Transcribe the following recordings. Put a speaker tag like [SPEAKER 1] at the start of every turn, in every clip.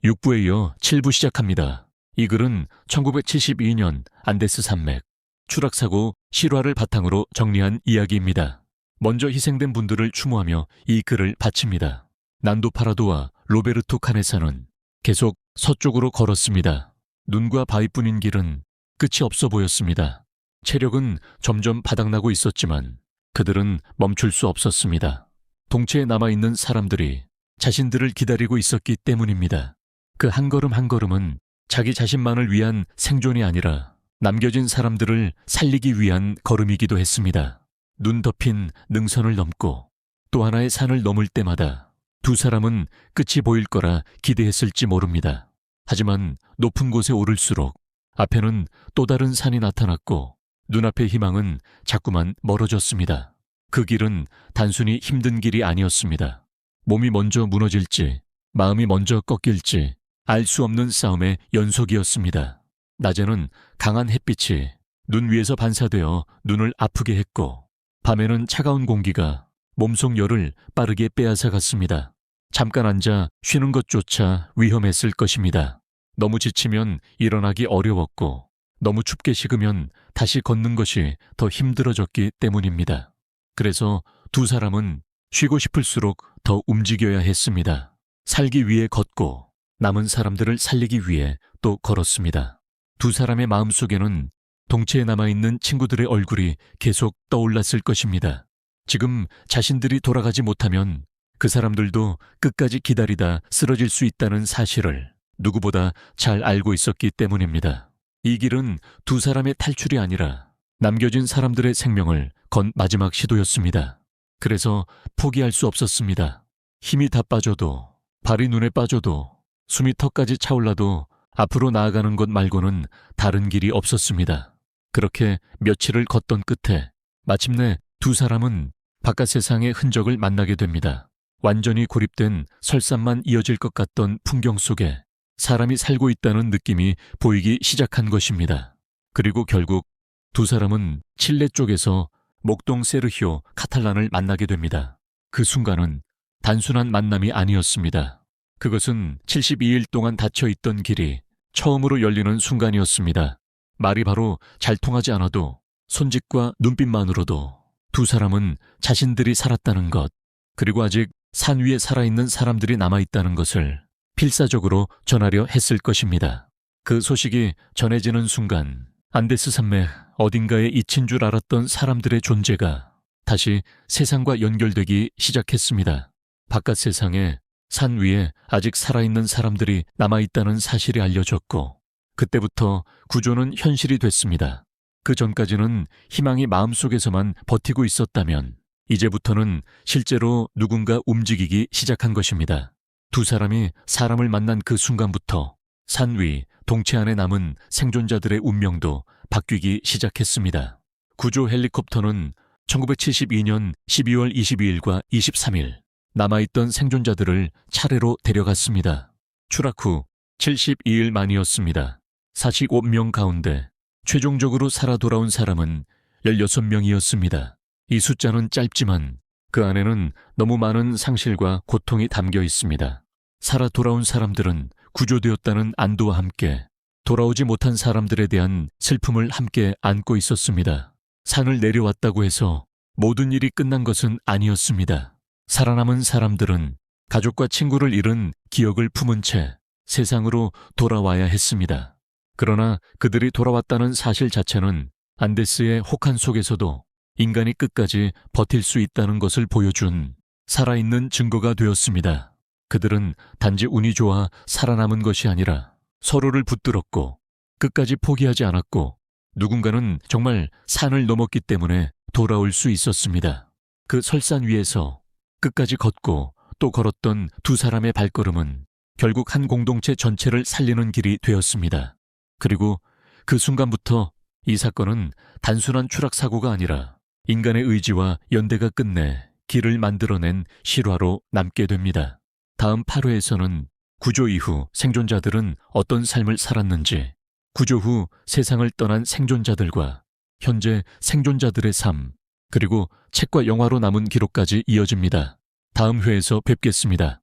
[SPEAKER 1] 6부에 이어 7부 시작합니다. 이 글은 1972년 안데스 산맥 추락사고 실화를 바탕으로 정리한 이야기입니다. 먼저 희생된 분들을 추모하며 이 글을 바칩니다. 난도 파라도와 로베르토 카네사는 계속 서쪽으로 걸었습니다. 눈과 바위뿐인 길은 끝이 없어 보였습니다. 체력은 점점 바닥나고 있었지만 그들은 멈출 수 없었습니다. 동체에 남아있는 사람들이 자신들을 기다리고 있었기 때문입니다. 그 한 걸음 한 걸음은 자기 자신만을 위한 생존이 아니라 남겨진 사람들을 살리기 위한 걸음이기도 했습니다. 눈 덮인 능선을 넘고 또 하나의 산을 넘을 때마다 두 사람은 끝이 보일 거라 기대했을지 모릅니다. 하지만 높은 곳에 오를수록 앞에는 또 다른 산이 나타났고 눈앞의 희망은 자꾸만 멀어졌습니다. 그 길은 단순히 힘든 길이 아니었습니다. 몸이 먼저 무너질지 마음이 먼저 꺾일지 알 수 없는 싸움의 연속이었습니다. 낮에는 강한 햇빛이 눈 위에서 반사되어 눈을 아프게 했고 밤에는 차가운 공기가 몸속 열을 빠르게 빼앗아갔습니다. 잠깐 앉아 쉬는 것조차 위험했을 것입니다. 너무 지치면 일어나기 어려웠고 너무 춥게 식으면 다시 걷는 것이 더 힘들어졌기 때문입니다. 그래서 두 사람은 쉬고 싶을수록 더 움직여야 했습니다. 살기 위해 걷고 남은 사람들을 살리기 위해 또 걸었습니다. 두 사람의 마음속에는 동체에 남아있는 친구들의 얼굴이 계속 떠올랐을 것입니다. 지금 자신들이 돌아가지 못하면 그 사람들도 끝까지 기다리다 쓰러질 수 있다는 사실을 누구보다 잘 알고 있었기 때문입니다. 이 길은 두 사람의 탈출이 아니라 남겨진 사람들의 생명을 건 마지막 시도였습니다. 그래서 포기할 수 없었습니다. 힘이 다 빠져도 발이 눈에 빠져도 숨이 턱까지 차올라도 앞으로 나아가는 것 말고는 다른 길이 없었습니다. 그렇게 며칠을 걷던 끝에 마침내 두 사람은 바깥 세상의 흔적을 만나게 됩니다. 완전히 고립된 설산만 이어질 것 같던 풍경 속에 사람이 살고 있다는 느낌이 보이기 시작한 것입니다. 그리고 결국 두 사람은 칠레 쪽에서 목동 세르히오 카탈란을 만나게 됩니다. 그 순간은 단순한 만남이 아니었습니다. 그것은 72일 동안 닫혀있던 길이 처음으로 열리는 순간이었습니다. 말이 바로 잘 통하지 않아도 손짓과 눈빛만으로도 두 사람은 자신들이 살았다는 것, 그리고 아직 산 위에 살아있는 사람들이 남아있다는 것을 필사적으로 전하려 했을 것입니다. 그 소식이 전해지는 순간 안데스 산맥 어딘가에 잊힌 줄 알았던 사람들의 존재가 다시 세상과 연결되기 시작했습니다. 바깥 세상에 산 위에 아직 살아있는 사람들이 남아있다는 사실이 알려졌고 그때부터 구조는 현실이 됐습니다. 그 전까지는 희망이 마음속에서만 버티고 있었다면 이제부터는 실제로 누군가 움직이기 시작한 것입니다. 두 사람이 사람을 만난 그 순간부터 산 위 동체 안에 남은 생존자들의 운명도 바뀌기 시작했습니다. 구조 헬리콥터는 1972년 12월 22일과 23일 남아있던 생존자들을 차례로 데려갔습니다. 추락 후 72일 만이었습니다. 45명 가운데 최종적으로 살아 돌아온 사람은 16명이었습니다. 이 숫자는 짧지만 그 안에는 너무 많은 상실과 고통이 담겨 있습니다. 살아 돌아온 사람들은 구조되었다는 안도와 함께 돌아오지 못한 사람들에 대한 슬픔을 함께 안고 있었습니다. 산을 내려왔다고 해서 모든 일이 끝난 것은 아니었습니다. 살아남은 사람들은 가족과 친구를 잃은 기억을 품은 채 세상으로 돌아와야 했습니다. 그러나 그들이 돌아왔다는 사실 자체는 안데스의 혹한 속에서도 인간이 끝까지 버틸 수 있다는 것을 보여준 살아있는 증거가 되었습니다. 그들은 단지 운이 좋아 살아남은 것이 아니라 서로를 붙들었고 끝까지 포기하지 않았고 누군가는 정말 산을 넘었기 때문에 돌아올 수 있었습니다. 그 설산 위에서 끝까지 걷고 또 걸었던 두 사람의 발걸음은 결국 한 공동체 전체를 살리는 길이 되었습니다. 그리고 그 순간부터 이 사건은 단순한 추락 사고가 아니라 인간의 의지와 연대가 끝내 길을 만들어낸 실화로 남게 됩니다. 다음 8회에서는 구조 이후 생존자들은 어떤 삶을 살았는지, 구조 후 세상을 떠난 생존자들과 현재 생존자들의 삶, 그리고 책과 영화로 남은 기록까지 이어집니다. 다음 회에서 뵙겠습니다.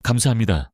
[SPEAKER 1] 감사합니다.